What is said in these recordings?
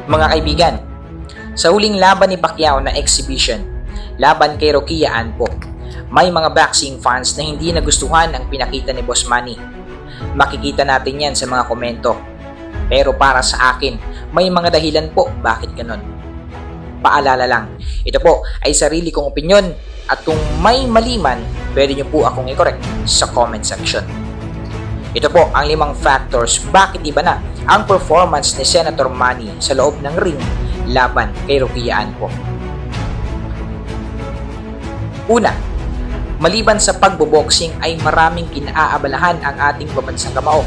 Mga kaibigan, sa huling laban ni Pacquiao na exhibition, laban kay Rokia Anpo, may mga boxing fans na hindi nagustuhan ang pinakita ni Boss Manny. Makikita natin yan sa mga komento. Pero para sa akin, may mga dahilan po bakit ganon. Paalala lang, ito po ay sarili kong opinyon at kung may mali man, pwede nyo po akong i-correct sa comment section. Ito po ang 5 factors bakit iba na ang performance ni Senator Manny sa loob ng ring laban kay Rokia Anpo. Una, maliban sa pagboboxing ay maraming kinaabalahan ang ating pambansang kamao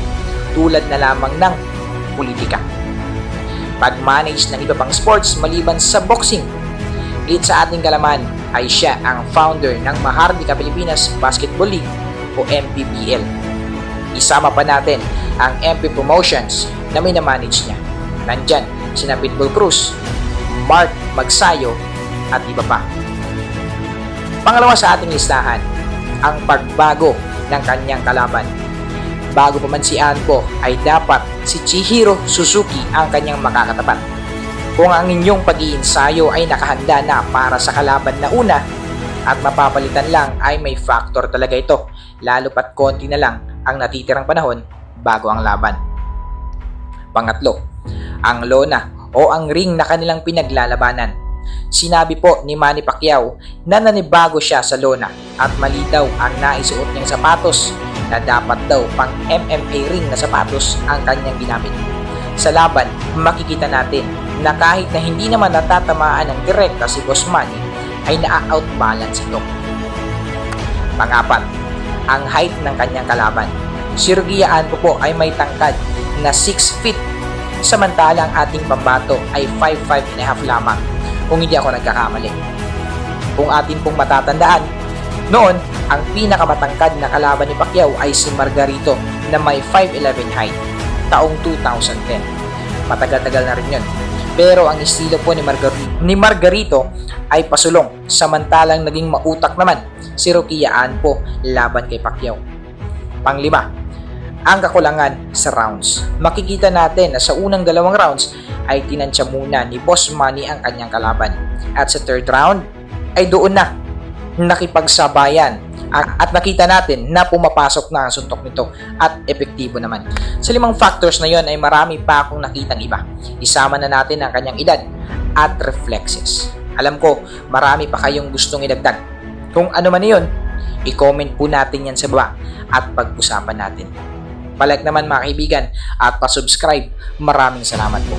tulad na lamang ng politika. Pag-manage ng iba pang sports maliban sa boxing. Sa ating kalaman ay siya ang founder ng Mahardika Pilipinas Basketball League o MPBL. Isama pa natin ang MP Promotions na minamanage niya. Nandyan sina Pitbull Cruz, Mark Magsayo at iba pa. Pangalawa sa ating listahan, ang pagbago ng kanyang kalaban. Bago pa man si Anpo ay dapat si Chihiro Suzuki ang kanyang makakatapat. Kung ang inyong pag-iinsayo ay nakahanda na para sa kalaban na una at mapapalitan lang ay may factor talaga ito, lalo pat konti na lang ang natitirang panahon bago ang laban. Pangatlo, ang lona o ang ring na kanilang pinaglalabanan. Sinabi po ni Manny Pacquiao na nanibago siya sa lona at mali daw ang naisuot niyang sapatos na dapat daw pang MMA ring na sapatos ang kanyang ginamit. Sa laban, makikita natin na kahit na hindi naman natatamaan ng direkta si Boss Manny ay na-outbalance ito. Pangapat, ang height ng kanyang kalaban. Si Rokia Anpo po ay may tangkad na 6 feet samantalang ating pambato ay 5'5.5" lamang kung hindi ako nagkakamali. Kung atin pong matatandaan, noon ang pinakamatangkad na kalaban ni Pacquiao ay si Margarito na may 5'11" height taong 2010. Matagal-tagal na rin yun. Pero ang estilo po ni Margarito ay pasulong samantalang naging mautak naman si Rokia Anpo laban kay Pacquiao. Panglima, ang kakulangan sa rounds. Makikita natin na sa unang 2 rounds ay tinansya muna ni Boss Manny ang kanyang kalaban. At sa 3rd round ay doon na nakipagsabayan at nakita natin na pumapasok na ang suntok nito at epektibo naman. Sa 5 factors na yon ay marami pa akong nakitang iba. Isama na natin ang kanyang edad at reflexes. Alam ko marami pa kayong gustong idagdag. Kung ano man yun, i-comment po natin yan sa baba at pag-usapan natin. Palike naman mga kaibigan at pa-subscribe. Maraming salamat po.